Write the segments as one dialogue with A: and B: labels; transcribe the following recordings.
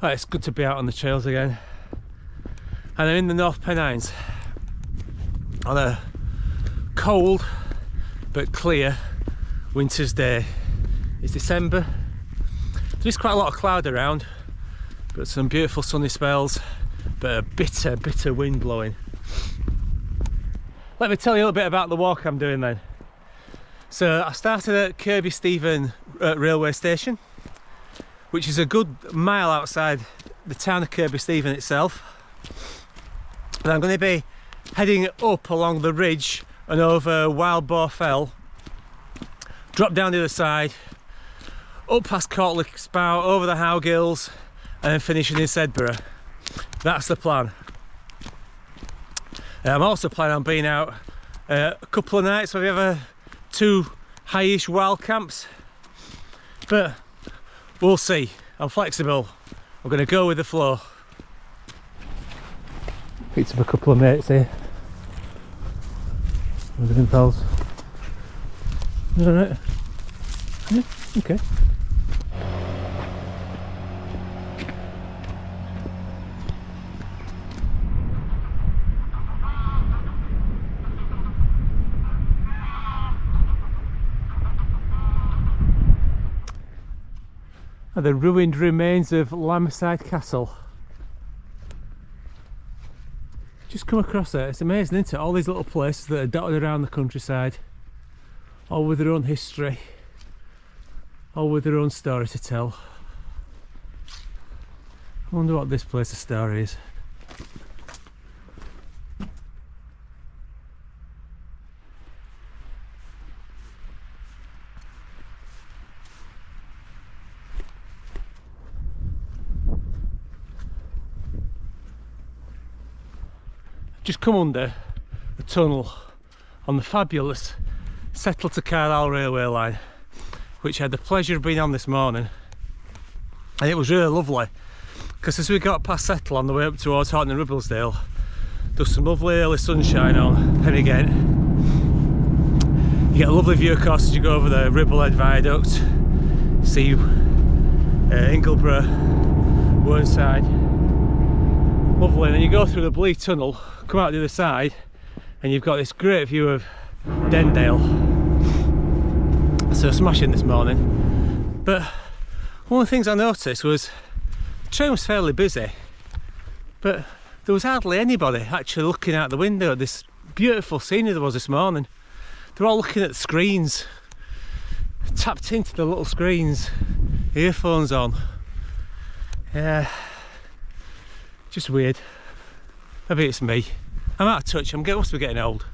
A: Oh, it's good to be out on the trails again. And I'm in the North Pennines on a cold but clear winter's day. It's December. There's quite a lot of cloud around, but some beautiful sunny spells, but a bitter wind blowing. Let me tell you a little bit about the walk I'm doing then. So I started at Kirby Stephen railway station, which is a good mile outside the town of Kirby Stephen itself. And I'm going to be heading up along the ridge and over Wild Boar Fell, drop down the other side, up past Courtly Spout, over the Howgills, and then finishing in Sedbergh. That's the plan. I'm also planning on being out a couple of nights. So we have a 2 high-ish wild camps, but we'll see. I'm flexible. I'm going to go with the flow. Picked up a couple of mates here. Everything, pals. Is that right? Yeah, okay. The ruined remains of Lamside Castle. Just come across it. It's amazing, isn't it? All these little places that are dotted around the countryside, all with their own history, all with their own story to tell. I wonder what this place's story is. Just come under a tunnel on the fabulous Settle to Carlisle railway line, which I had the pleasure of being on this morning, and it was really lovely because as we got past Settle on the way up towards Horton and Ribblesdale, there was some lovely early sunshine on Pennygate. You get a lovely view of course as you go over the Ribblehead Viaduct, see Ingleborough, Whernside. Lovely, and then you go through the Blee Tunnel, come out the other side, and you've got this great view of Dendale. So smashing this morning. But one of the things I noticed was the train was fairly busy, but there was hardly anybody actually looking out the window at this beautiful scenery there was this morning. They're all looking at the screens, tapped into the little screens, earphones on. Yeah. Just weird. Maybe it's me. I'm out of touch. Must be getting old.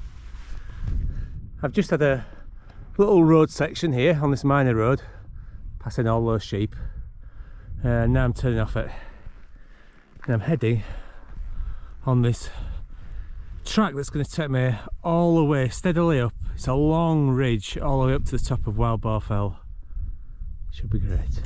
A: I've just had a little road section here on this minor road, passing all those sheep. Now I'm turning off it, and I'm heading on this track that's going to take me all the way steadily up. It's a long ridge all the way up to the top of Wild Boar Fell. Should be great.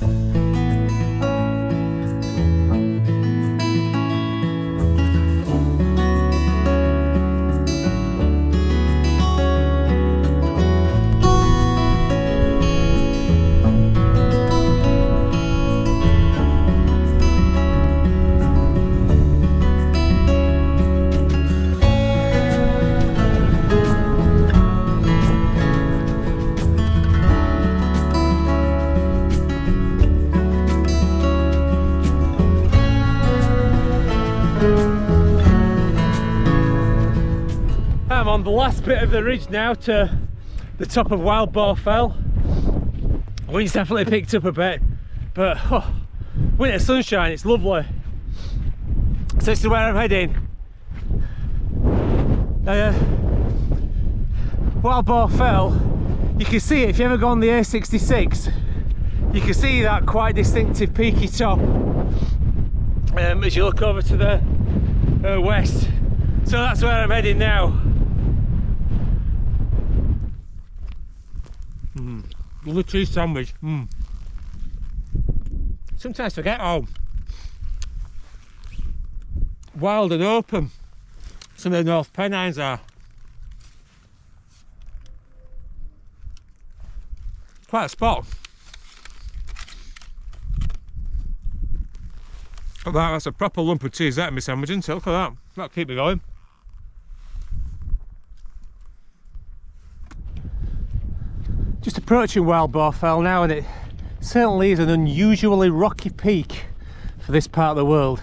A: I'm on the last bit of the ridge now to the top of Wild Boar Fell. Wind's definitely picked up a bit, but winter sunshine, it's lovely. So this is where I'm heading. Wild Boar Fell, you can see it if you ever go on the A66. You can see that quite distinctive peaky top as you look over to the west. So that's where I'm heading now. Lovely cheese sandwich. Sometimes forget how wild and open some of the North Pennines are. Quite a spot. That's a proper lump of cheese, that in my sandwich, isn't it? Look at that. That'll keep me going. Just approaching Wild Boar Fell now, and it certainly is an unusually rocky peak for this part of the world.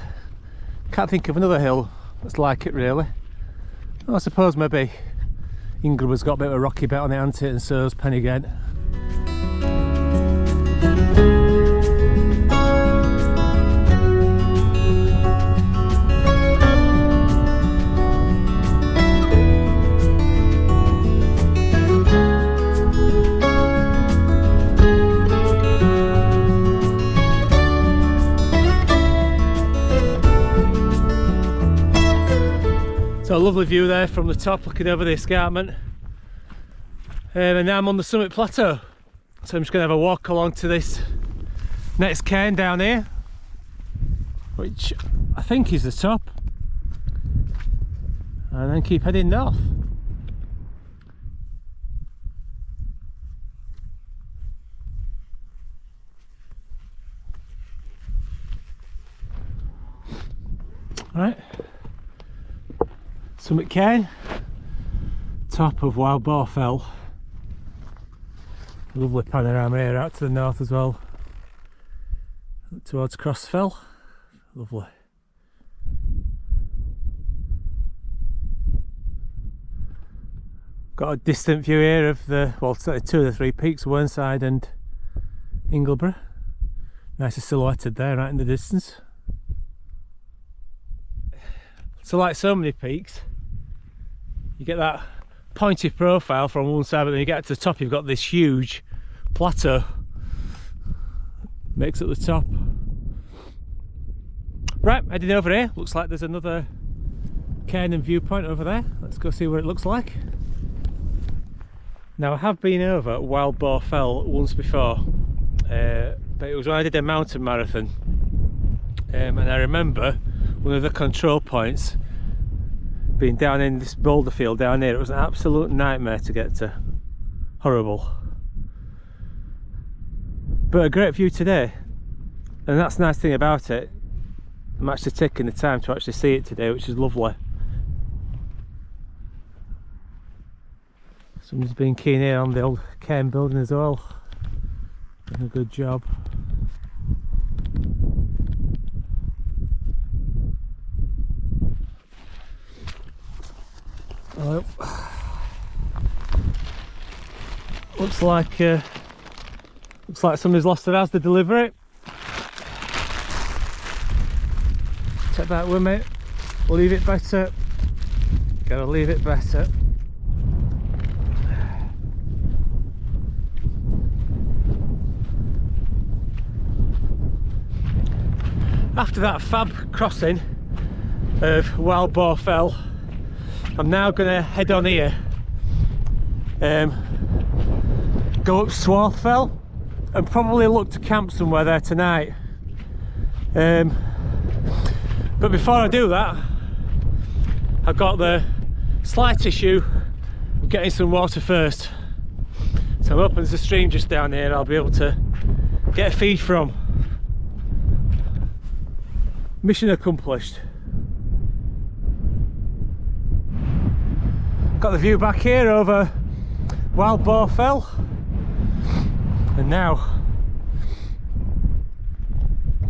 A: Can't think of another hill that's like it, really. I suppose maybe Inglewood's got a bit of a rocky bit on it, hasn't it, and so's Pennygent. So a lovely view there from the top, looking over the escarpment. And now I'm on the summit plateau. So I'm just going to have a walk along to this next cairn down here, which I think is the top. And then keep heading north. Right. Summit Cairn, top of Wild Boar Fell. Lovely panorama here out to the north as well, up towards Crossfell. Lovely. Got a distant view here of the, well, certainly two of the three peaks, Whernside and Ingleborough. Nicely silhouetted there right in the distance. So like so many peaks, you get that pointy profile from one side, but then you get to the top, you've got this huge plateau makes up the top. Right, heading over here. Looks like there's another cairn and viewpoint over there. Let's go see what it looks like. Now, I have been over Wild Boar Fell once before, but it was when I did a mountain marathon, and I remember one of the control points being down in this boulder field down here. It was an absolute nightmare to get to. Horrible. But a great view today, and that's the nice thing about it. I'm actually taking the time to actually see it today, which is lovely. Someone's been keen here on the old cairn building as well. Doing a good job. Well, looks like somebody's lost their house to deliver it. Take that with me. Leave it better. Gotta leave it better. After that fab crossing of Wild Boar Fell, I'm now going to head on here, go up Swarth Fell, and probably look to camp somewhere there tonight. But before I do that, I've got the slight issue of getting some water first. So I'm hoping there's a stream just down here I'll be able to get a feed from. Mission accomplished. Got the view back here over Wild Boar Fell, and now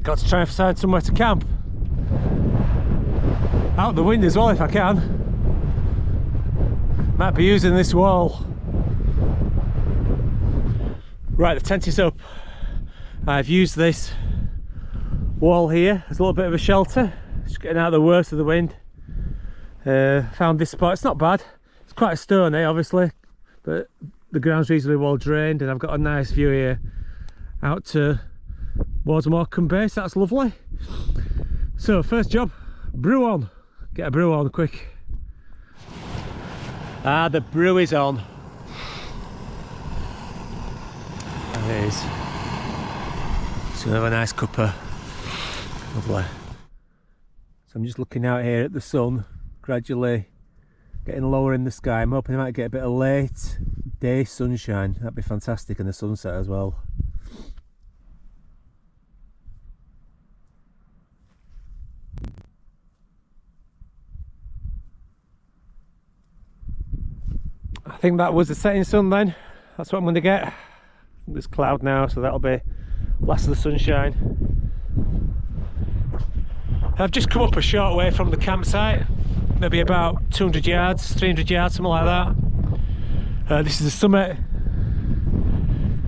A: got to try and find somewhere to camp. Out the wind as well if I can. Might be using this wall. Right, the tent is up. I've used this wall here as a little bit of a shelter, just getting out of the worst of the wind. Found this spot. It's not bad. It's quite stony obviously, but the ground's reasonably well drained, and I've got a nice view here out towards Morecambe Bay, so that's lovely. So first job, brew on. Get a brew on quick. Ah, the brew is on. There it is. Just gonna have a nice cuppa. Lovely. So I'm just looking out here at the sun gradually getting lower in the sky. I'm hoping I might get a bit of late day sunshine. That'd be fantastic, and the sunset as well. I think that was the setting sun then. That's what I'm going to get. There's cloud now, so that'll be last of the sunshine. I've just come up a short way from the campsite, maybe about 200 yards, 300 yards, something like that. This is the summit.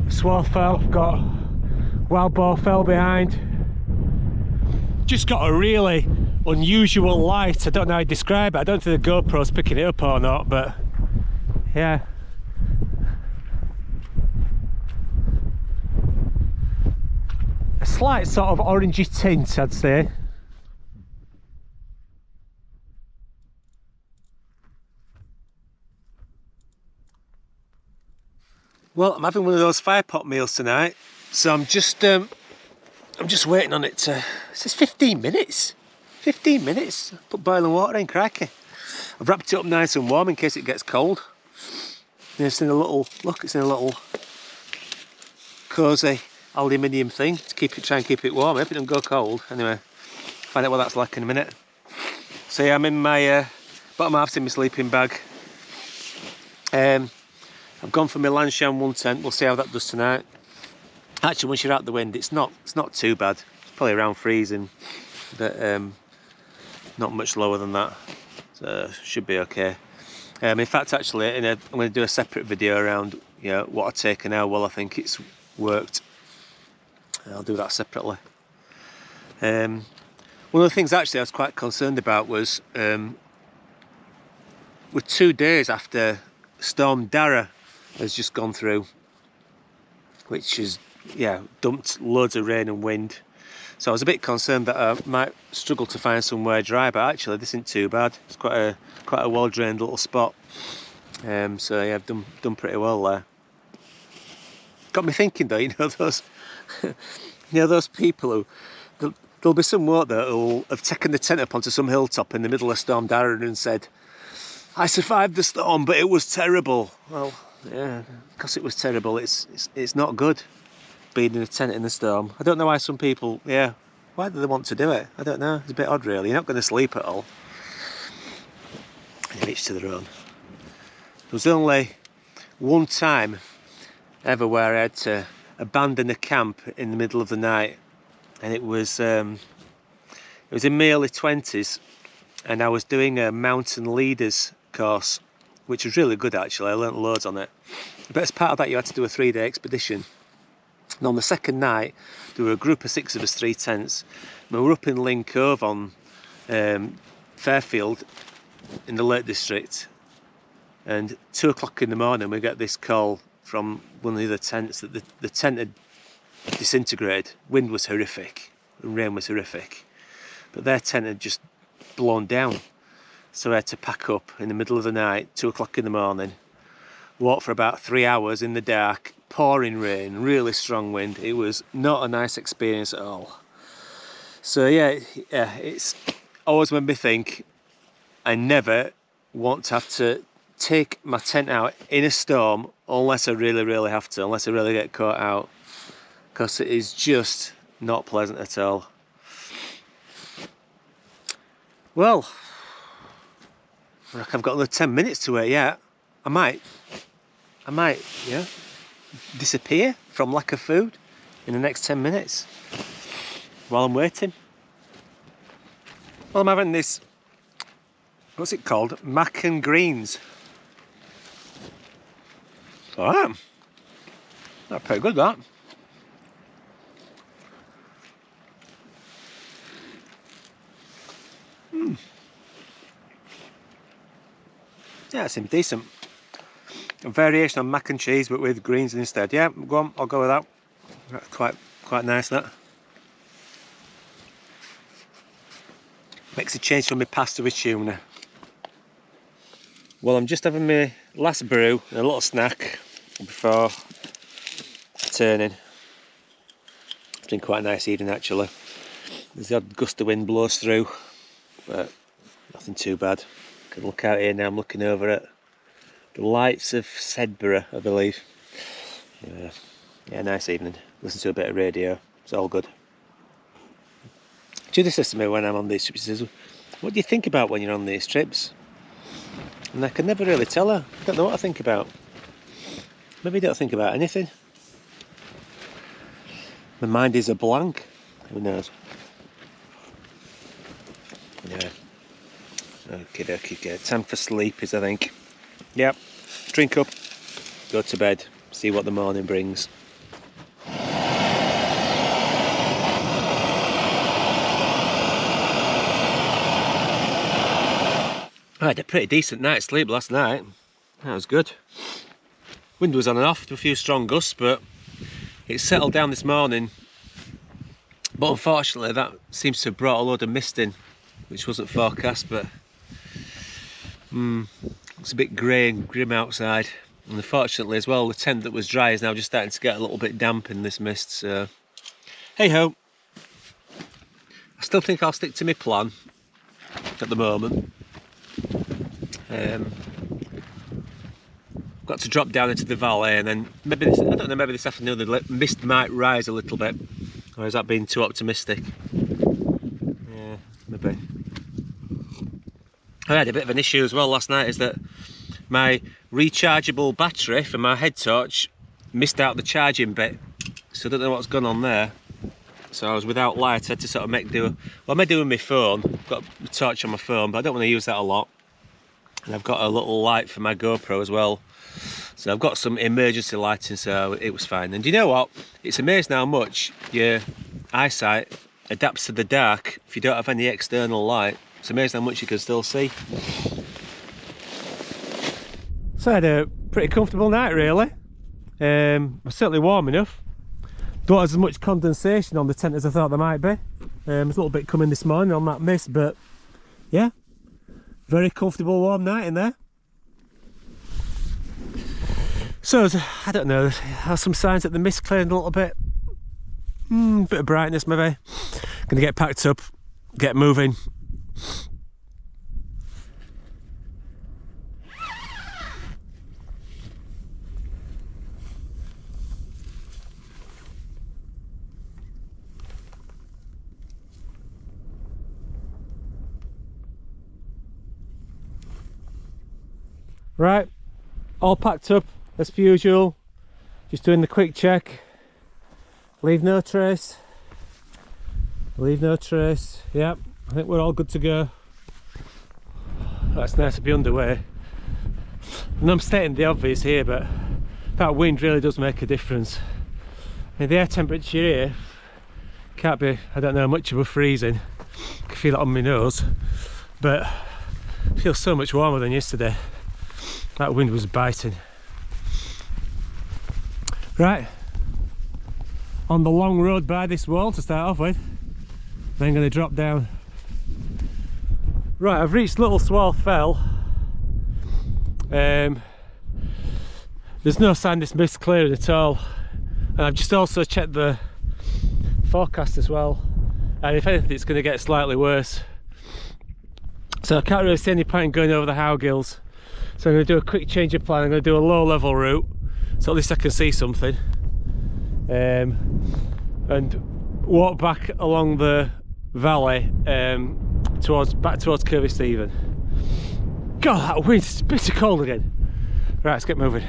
A: Swarth fell, I've got wild boar fell behind. Just got a really unusual light. I don't know how to describe it. I don't think the GoPro's picking it up or not, but yeah. A slight sort of orangey tint, I'd say. Well, I'm having one of those fire pot meals tonight, so I'm just waiting on it to. It says 15 minutes. 15 minutes. Put boiling water in, cracky. I've wrapped it up nice and warm in case it gets cold. And it's in a little look. It's in a little cosy aluminium thing to try and keep it warm. I hope it doesn't go cold. Anyway, find out what that's like in a minute. So yeah, I'm in my bottom half's in my sleeping bag. I've gone for my Lanshan 110. We'll see how that does tonight. Actually, once you're out the wind, it's not too bad. It's probably around freezing, but not much lower than that. So should be okay. In fact, actually, I'm going to do a separate video around what I take and how well I think it's worked. I'll do that separately. One of the things actually I was quite concerned about was with 2 days after Storm Dara has just gone through, which is dumped loads of rain and wind. So I was a bit concerned that I might struggle to find somewhere dry, but actually this isn't too bad. It's quite a well drained little spot. So yeah, I've done pretty well there. Got me thinking though, those people who there'll be some bloke that will have taken the tent up onto some hilltop in the middle of Storm Dara and said, "I survived the storm, but it was terrible." Well, yeah, because it was terrible, it's not good being in a tent in the storm. I don't know why some people, why do they want to do it? I don't know. It's a bit odd, really. You're not going to sleep at all. Each to their own. There was only one time ever where I had to abandon a camp in the middle of the night, and it was in my early 20s, and I was doing a mountain leaders course, which was really good actually. I learnt loads on it. But as part of that, you had to do a 3-day expedition. And on the second night, there were a group of 6 of us, 3 tents. We were up in Lynn Cove on Fairfield in the Lake District, and 2 o'clock in the morning we get this call from one of the other tents that the tent had disintegrated. Wind was horrific, rain was horrific, but their tent had just blown down. So I had to pack up in the middle of the night, 2 o'clock in the morning, walk for about 3 hours in the dark, pouring rain, really strong wind. It was not a nice experience at all. So yeah, it's always made me think I never want to have to take my tent out in a storm unless I really, really have to, unless I really get caught out, because it is just not pleasant at all. Well, I've got another 10 minutes to wait yet. I might, disappear from lack of food in the next 10 minutes while I'm waiting. Well, I'm having this, what's it called? Mac and greens. Alright. That's pretty good, that. Yeah, it seems decent. A variation on mac and cheese, but with greens instead. Yeah, go on, I'll go with that. That's quite nice, that. Makes a change from my pasta with tuna. Well, I'm just having my last brew and a little snack before turning. It's been quite a nice evening actually. There's the odd gust of wind blows through, but nothing too bad. Can look out here now, I'm looking over at the lights of Sedbergh, I believe. Yeah, nice evening. Listen to a bit of radio, it's all good. Judy says to me when I'm on these trips, she says, "What do you think about when you're on these trips?" and I can never really tell her. I don't know what I think about. Maybe I don't think about anything. My mind is a blank. Who knows? Yeah. Okay. Time for sleep is, I think. Yep. Drink up. Go to bed. See what the morning brings. I had a pretty decent night's sleep last night. That was good. Wind was on and off, a few strong gusts, but it settled down this morning. But unfortunately that seems to have brought a load of mist in, which wasn't forecast, but it's a bit grey and grim outside. And unfortunately as well, the tent that was dry is now just starting to get a little bit damp in this mist, so hey ho. I still think I'll stick to my plan at the moment. Got to drop down into the valley, and then maybe this, I don't know, maybe this afternoon the mist might rise a little bit, or is that being too optimistic? Yeah, maybe. I had a bit of an issue as well last night, is that my rechargeable battery for my head torch missed out the charging bit, so I don't know what's gone on there. So I was without light. I had to sort of make do. Well, I made do with my phone. I've got a torch on my phone, but I don't want to use that a lot. And I've got a little light for my GoPro as well. So I've got some emergency lighting, so it was fine. And do you know what? It's amazing how much your eyesight adapts to the dark if you don't have any external light. It's amazing how much you can still see. So I had a pretty comfortable night, really. Was certainly warm enough. Don't have as much condensation on the tent as I thought there might be. There's a little bit coming this morning on that mist, but yeah, very comfortable warm night in there. So I don't know, there are some signs that the mist cleared a little bit. Bit of brightness maybe. Gonna get packed up, get moving. Right, all packed up as per usual, just doing the quick check. Leave no trace, yep, I think we're all good to go. That's nice to be underway. And I'm stating the obvious here, but that wind really does make a difference. I mean, the air temperature here can't be, I don't know, much above freezing. I can feel it on my nose, but it feels so much warmer than yesterday. That wind was biting. Right, on the long road by this wall to start off with, then going to drop down. Right, I've reached Little Swarth Fell. There's no sign this mist clearing at all, and I've just also checked the forecast as well, and if anything it's going to get slightly worse. So I can't really see any point in going over the Howgills. So I'm going to do a quick change of plan. I'm going to do a low level route, so at least I can see something, and walk back along the valley back towards Curvy Stephen. God, that wind's bitter cold again. Right, let's get moving.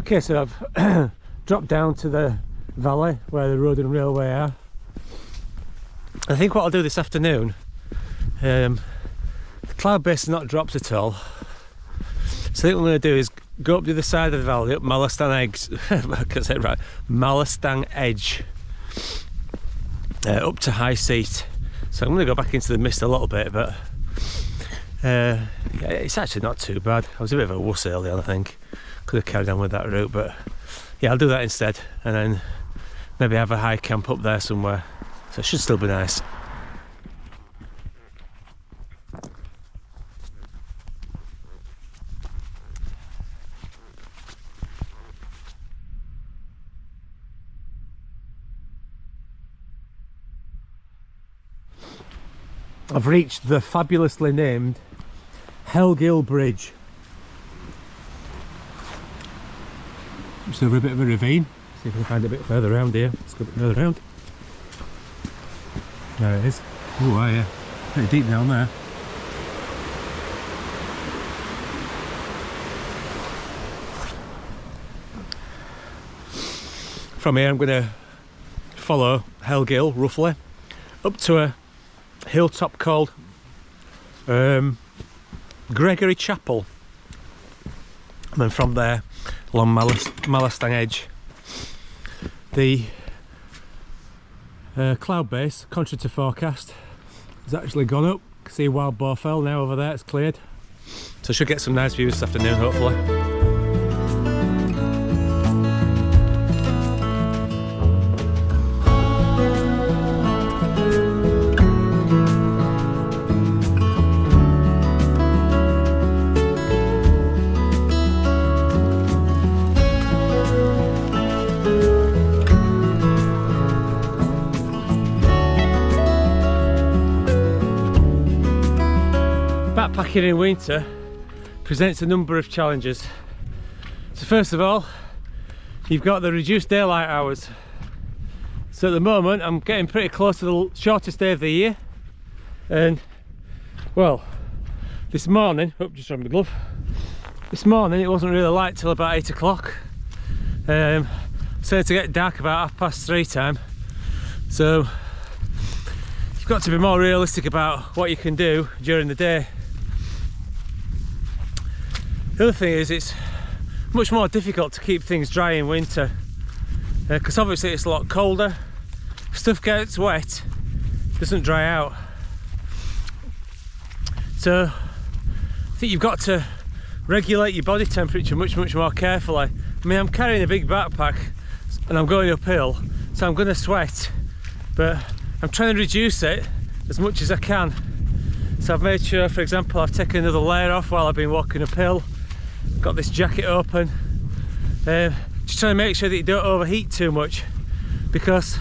A: Okay, so I've dropped down to the valley where the road and railway are. I think what I'll do this afternoon, the cloud base has not dropped at all, so I think what I'm going to do is go up the other side of the valley, up Mallerstang Edge, I can't say it right, Mallerstang Edge, up to high seat. So I'm going to go back into the mist a little bit, but yeah, it's actually not too bad. I was a bit of a wuss earlier, I think. Could have carried on with that route, but yeah, I'll do that instead, and then maybe have a high camp up there somewhere. So it should still be nice. I've reached the fabulously named Hellgill Bridge. Just over a bit of a ravine. See if we can find it a bit further around here. Let's go a bit further around. There it is. Oh, wow, yeah. Pretty deep down there. From here I'm going to follow Hellgill roughly up to a hilltop called Gregory Chapel, and then from there along Mallerstang Edge. The cloud base, contrary to forecast, has actually gone up. You can see Wild Boar Fell now over there, it's cleared. So I should get some nice views this afternoon hopefully. Backpacking in winter presents a number of challenges. So first of all, you've got the reduced daylight hours. So at the moment I'm getting pretty close to the shortest day of the year, and well, this morning, just on my glove, this morning it wasn't really light till about 8 o'clock. Started to get dark about 3:30 time, so you've got to be more realistic about what you can do during the day. The other thing is it's much more difficult to keep things dry in winter, because obviously it's a lot colder. If stuff gets wet, it doesn't dry out. So I think you've got to regulate your body temperature much more carefully. I mean, I'm carrying a big backpack and I'm going uphill, so I'm going to sweat, but I'm trying to reduce it as much as I can. So I've made sure, for example, I've taken another layer off while I've been walking uphill. Got this jacket open, just trying to make sure that you don't overheat too much, because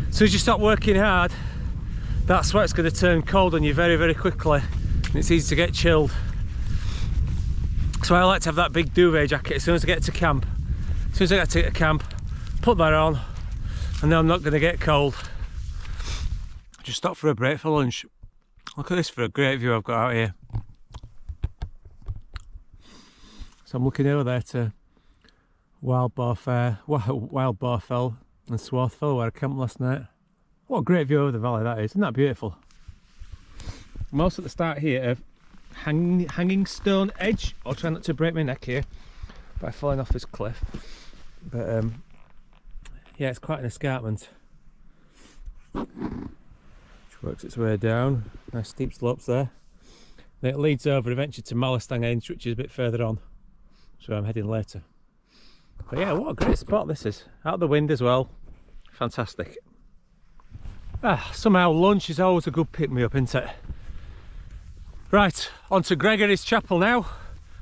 A: as soon as you stop working hard, that sweat's going to turn cold on you very quickly, and it's easy to get chilled. So I like to have that big duvet jacket as soon as I get to camp. As soon as I get to camp, put that on, and then I'm not going to get cold. Just stop for a break for lunch. Look at this for a great view I've got out here. So I'm looking over there to Wild Boar Fell and Swarth Fell, where I camped last night. What a great view over the valley that is, isn't that beautiful? I'm also at the start here of Hanging Stone Edge. I'll try not to break my neck here by falling off this cliff. But yeah, it's quite an escarpment, which works its way down. Nice steep slopes there. Then it leads over eventually to Mallerstang Edge, which is a bit further on. So I'm heading later. But yeah, what a great spot this is. Out the wind as well. Fantastic. Somehow lunch is always a good pick-me-up, isn't it? Right, on to Gregory's Chapel now,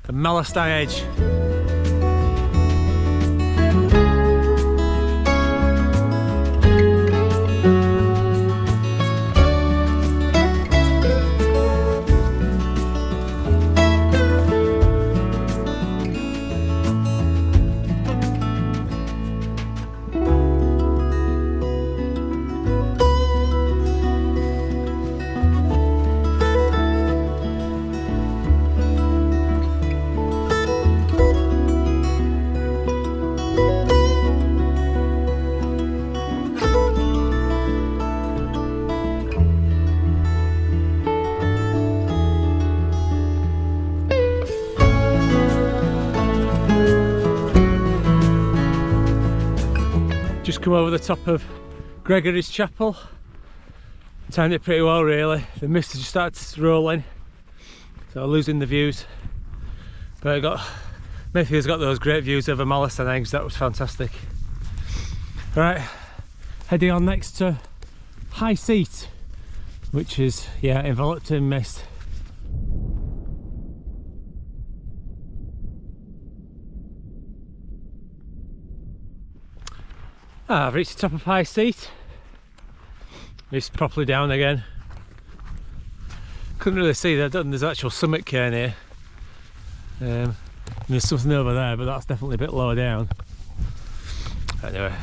A: and Mallerstang Edge. Just come over the top of Gregory's Chapel. Timed it pretty well really. The mist has just started to roll in, so I'm losing the views. But Mayfield's got those great views over Mallerstang Edge. That was fantastic. Right, heading on next to High Seat, which is, yeah, enveloped in mist. I've reached the top of High Seat. It's properly down again. Couldn't really see that. There's actual summit cairn here. There's something over there, but that's definitely a bit lower down. Anyway,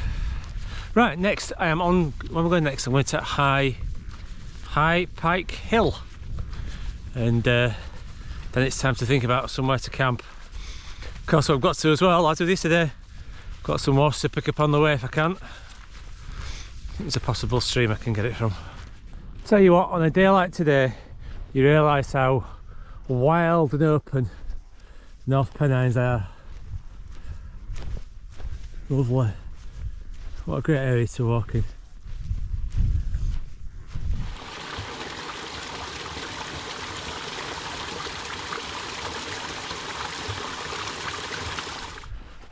A: right, next I am on. Where am I going next? I'm going to High High Pike Hill, and then it's time to think about somewhere to camp. Of course, what I've got to as well, I'll do this today. Got some horse to pick up on the way if I can. There's a possible stream I can get it from. Tell you what, on a day like today, you realise how wild and open North Pennines are. Lovely. What a great area to walk in.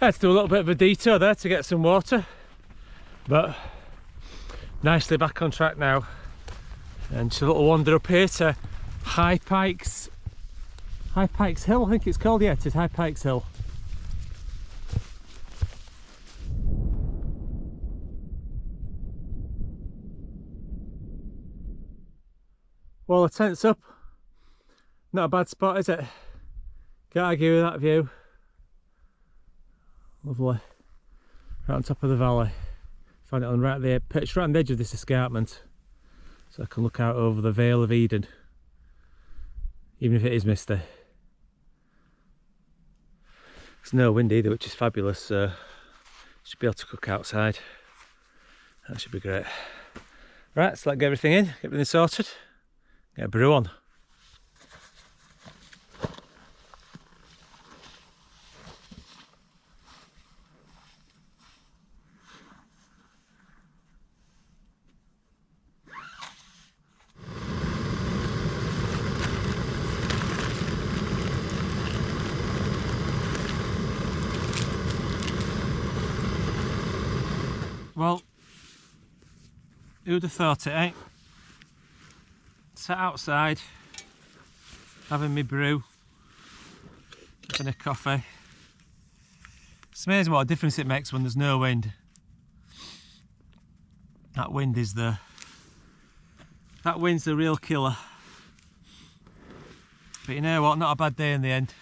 A: I had to do a little bit of a detour there to get some water, but nicely back on track now. And just a little wander up here to High Pikes Hill, I think it's called. Yeah, it is High Pikes Hill. Well, the tent's up. Not a bad spot, is it? Can't argue with that view. Lovely. Right on top of the valley. Find it on right there, pitched right on the edge of this escarpment, so I can look out over the Vale of Eden, even if it is misty. It's no wind either, which is fabulous, so should be able to cook outside. That should be great. Right, so let's get everything in, get everything sorted, get a brew on. Well, who'd have thought it, eh? Sat outside, having me brew, having a coffee. It's amazing what a difference it makes when there's no wind. That wind's the real killer. But you know what, not a bad day in the end.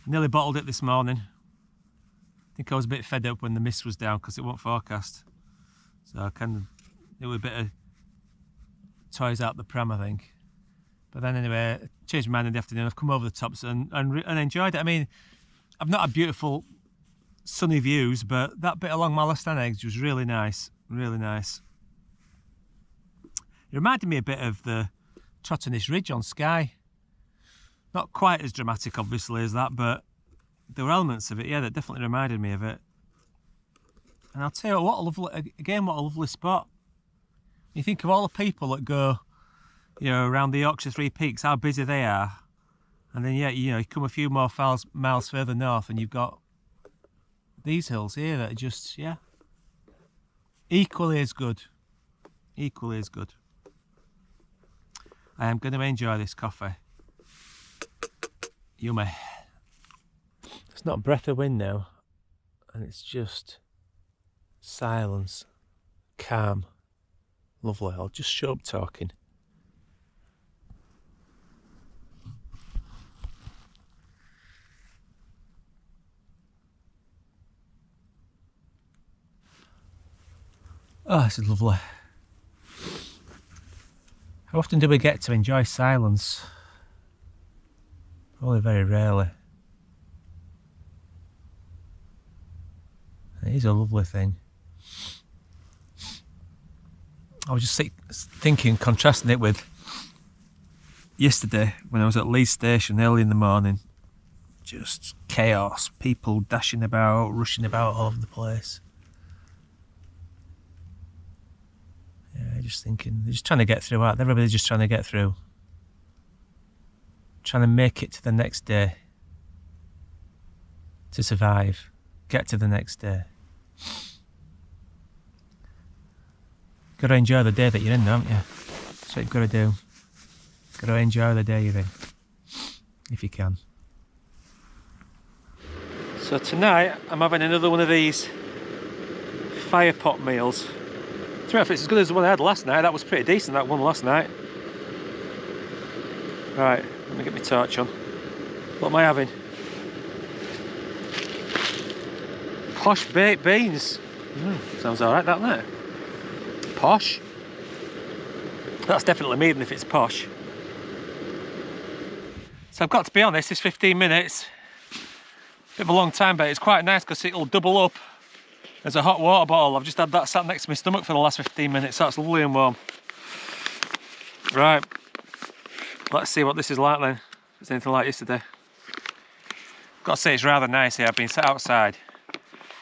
A: Nearly bottled it this morning. I think I was a bit fed up when the mist was down because it wasn't forecast. So I kind of, it was a bit of toys out the pram, I think. But then anyway, I changed my mind in the afternoon. I've come over the tops and enjoyed it. I mean, I've not had beautiful sunny views, but that bit along Mallerstang Edge was really nice, really nice. It reminded me a bit of the Trotternish Ridge on Skye. Not quite as dramatic, obviously, as that, but there were elements of it, yeah, that definitely reminded me of it. And I'll tell you what a lovely spot. You think of all the people that go, you know, around the Yorkshire Three Peaks, how busy they are. And then, yeah, you know, you come a few more miles further north and you've got these hills here that are just, yeah, equally as good. Equally as good. I am going to enjoy this coffee. Yummy. It's not a breath of wind now, and it's just silence, calm, lovely. I'll just shut up talking. Oh, this is lovely. How often do we get to enjoy silence? Probably very rarely. It is a lovely thing. I was just thinking, contrasting it with yesterday when I was at Leeds Station early in the morning. Just chaos, people dashing about, rushing about all over the place. Yeah, just thinking, they're just trying to get through, aren't they? Everybody's just trying to get through. Trying to make it to the next day. To survive. Get to the next day. Got to enjoy the day that you're in, don't you? That's what you've got to do. Got to enjoy the day you're in, if you can. So tonight I'm having another one of these fire pot meals. To be honest, it's as good as the one I had last night. That was pretty decent, that one last night. Right, let me get my torch on. What am I having? Posh baked beans. Sounds alright, that, doesn't it? Posh. That's definitely me, even if it's posh. So I've got to be honest, this 15 minutes, a bit of a long time, but it's quite nice because it'll double up as a hot water bottle. I've just had that sat next to my stomach for the last 15 minutes, so it's lovely and warm. Right, let's see what this is like then. If it's anything like yesterday. I've got to say it's rather nice here. I've been sat outside,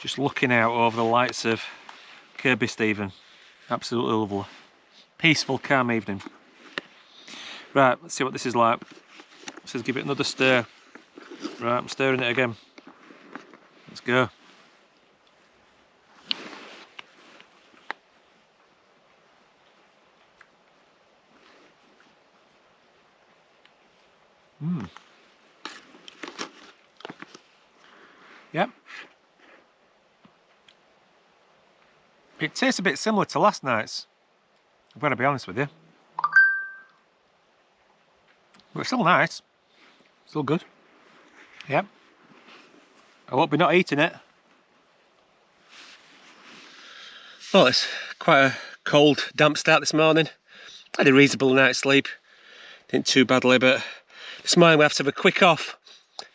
A: just looking out over the lights of Kirby Stephen. Absolutely lovely. Peaceful, calm evening. Right, let's see what this is like. Let's give it another stir. Right, I'm stirring it again. Let's go. Yep. It tastes a bit similar to last night's. I've got to be honest with you. But it's still nice. Still good. Yep. I won't be not eating it. Well, it's quite a cold, damp start this morning. I had a reasonable night's sleep. Didn't too badly, but this morning we have to have a quick off.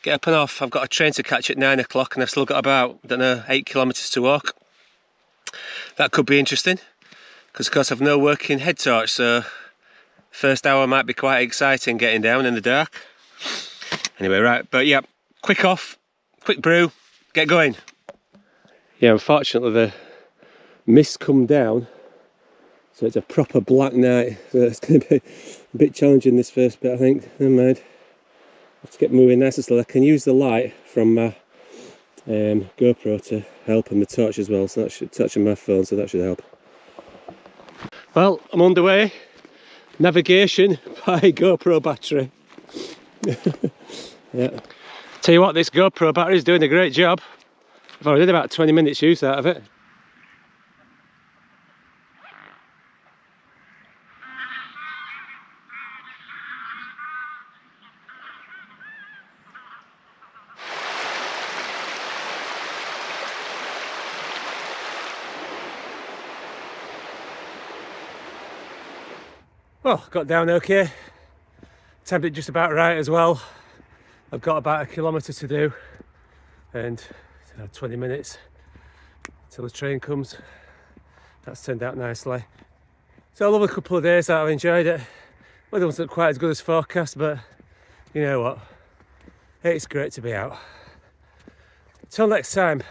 A: Get up and off. I've got a train to catch at 9 o'clock and I've still got about, I don't know, 8 kilometres to walk. That could be interesting, because of course I've no working head torch, so first hour might be quite exciting getting down in the dark. Anyway, right, but yeah, quick off, quick brew, get going. Yeah, unfortunately the mist come down, so it's a proper black night, so it's going to be a bit challenging this first bit, I think. Never mind. I have to get moving nice and slow. I can use the light from my GoPro to help, and the torch as well, so that should touch on my phone, so that should help. Well, I'm underway. Navigation by GoPro battery. Yeah. Tell you what, this GoPro battery is doing a great job. I've already did about 20 minutes use out of it. Well, got down okay. Tempted just about right as well. I've got about a kilometre to do and 20 minutes till the train comes. That's turned out nicely. So a lovely couple of days that I've enjoyed it. Weather wasn't quite as good as forecast, but you know what? It's great to be out. Till next time.